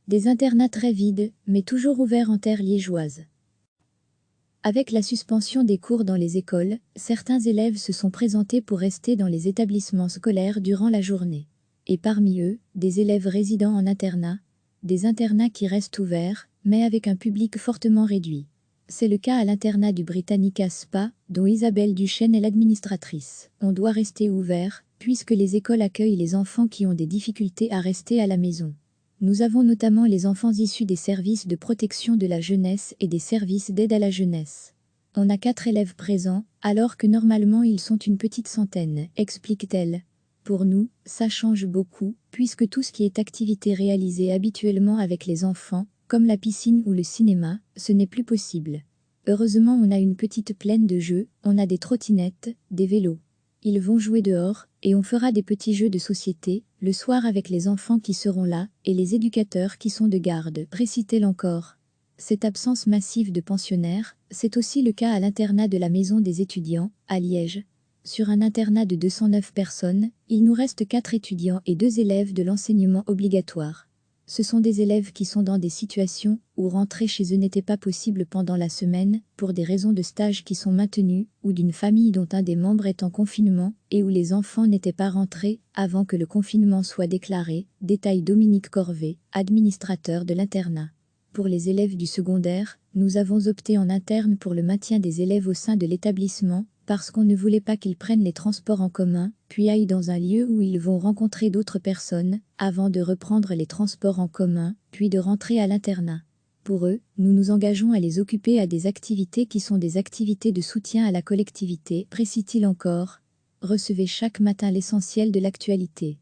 Des internats très vides, mais toujours ouverts en terre liégeoise. Avec la suspension des cours dans les écoles, certains élèves se sont présentés pour rester dans les établissements scolaires durant la journée. Et parmi eux, des élèves résidant en internat, des internats qui restent ouverts, mais avec un public fortement réduit. C'est le cas à l'internat du Britannica Spa, dont Isabelle Duchesne est l'administratrice. On doit rester ouvert, puisque les écoles accueillent les enfants qui ont des difficultés à rester à la maison. Nous avons notamment les enfants issus des services de protection de la jeunesse et des services d'aide à la jeunesse. On a 4 élèves présents, alors que normalement ils sont une petite centaine, explique-t-elle. Pour nous, ça change beaucoup, puisque tout ce qui est activité réalisée habituellement avec les enfants, comme la piscine ou le cinéma, ce n'est plus possible. Heureusement, on a une petite plaine de jeux, on a des trottinettes, des vélos. Ils vont jouer dehors, et on fera des petits jeux de société, le soir avec les enfants qui seront là, et les éducateurs qui sont de garde, précise-t-elle encore. Cette absence massive de pensionnaires, c'est aussi le cas à l'internat de la Maison des étudiants, à Liège. Sur un internat de 209 personnes, il nous reste 4 étudiants et 2 élèves de l'enseignement obligatoire. Ce sont des élèves qui sont dans des situations où rentrer chez eux n'était pas possible pendant la semaine, pour des raisons de stage qui sont maintenues, ou d'une famille dont un des membres est en confinement, et où les enfants n'étaient pas rentrés avant que le confinement soit déclaré, détaille Dominique Corvet, administrateur de l'internat. Pour les élèves du secondaire, nous avons opté en interne pour le maintien des élèves au sein de l'établissement, parce qu'on ne voulait pas qu'ils prennent les transports en commun, puis aillent dans un lieu où ils vont rencontrer d'autres personnes, avant de reprendre les transports en commun, puis de rentrer à l'internat. Pour eux, nous nous engageons à les occuper à des activités qui sont des activités de soutien à la collectivité, précise-t-il encore. Recevez chaque matin l'essentiel de l'actualité.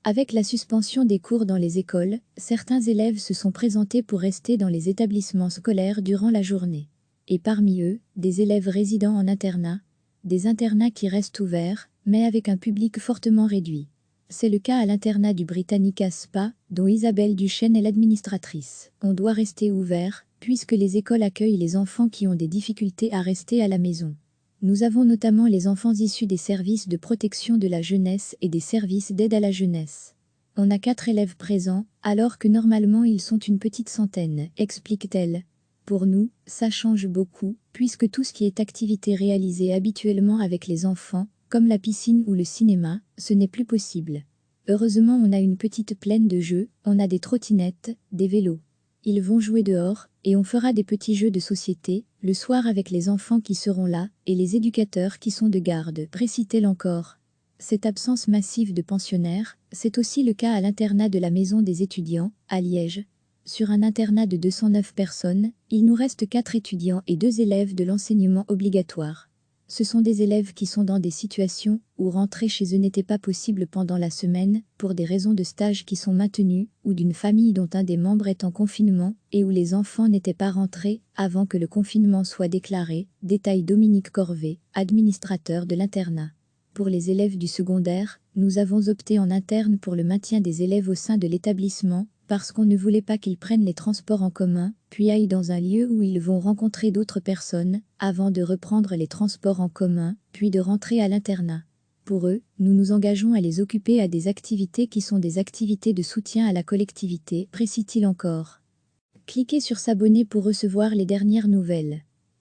Avec la suspension des cours dans les écoles, certains élèves se sont présentés pour rester dans les établissements scolaires durant la journée. Et parmi eux, des élèves résidant en internat, des internats qui restent ouverts, mais avec un public fortement réduit. C'est le cas à l'internat du Britannica Spa, dont Isabelle Duchesne est l'administratrice. On doit rester ouvert, puisque les écoles accueillent les enfants qui ont des difficultés à rester à la maison. Nous avons notamment les enfants issus des services de protection de la jeunesse et des services d'aide à la jeunesse. On a 4 élèves présents, alors que normalement ils sont une petite centaine, explique-t-elle. Pour nous, ça change beaucoup, puisque tout ce qui est activité réalisée habituellement avec les enfants, comme la piscine ou le cinéma, ce n'est plus possible. Heureusement, on a une petite plaine de jeux, on a des trottinettes, des vélos. Ils vont jouer dehors, et on fera des petits jeux de société, le soir avec les enfants qui seront là, et les éducateurs qui sont de garde, précise-t-elle encore. Cette absence massive de pensionnaires, c'est aussi le cas à l'internat de la Maison des étudiants, à Liège. Sur un internat de 209 personnes, il nous reste 4 étudiants et 2 élèves de l'enseignement obligatoire. Ce sont des élèves qui sont dans des situations où rentrer chez eux n'était pas possible pendant la semaine, pour des raisons de stage qui sont maintenues, ou d'une famille dont un des membres est en confinement, et où les enfants n'étaient pas rentrés avant que le confinement soit déclaré, détaille Dominique Corvet, administrateur de l'internat. Pour les élèves du secondaire, nous avons opté en interne pour le maintien des élèves au sein de l'établissement, parce qu'on ne voulait pas qu'ils prennent les transports en commun, puis aillent dans un lieu où ils vont rencontrer d'autres personnes, avant de reprendre les transports en commun, puis de rentrer à l'internat. Pour eux, nous nous engageons à les occuper à des activités qui sont des activités de soutien à la collectivité, précise-t-il encore. Cliquez sur s'abonner pour recevoir les dernières nouvelles.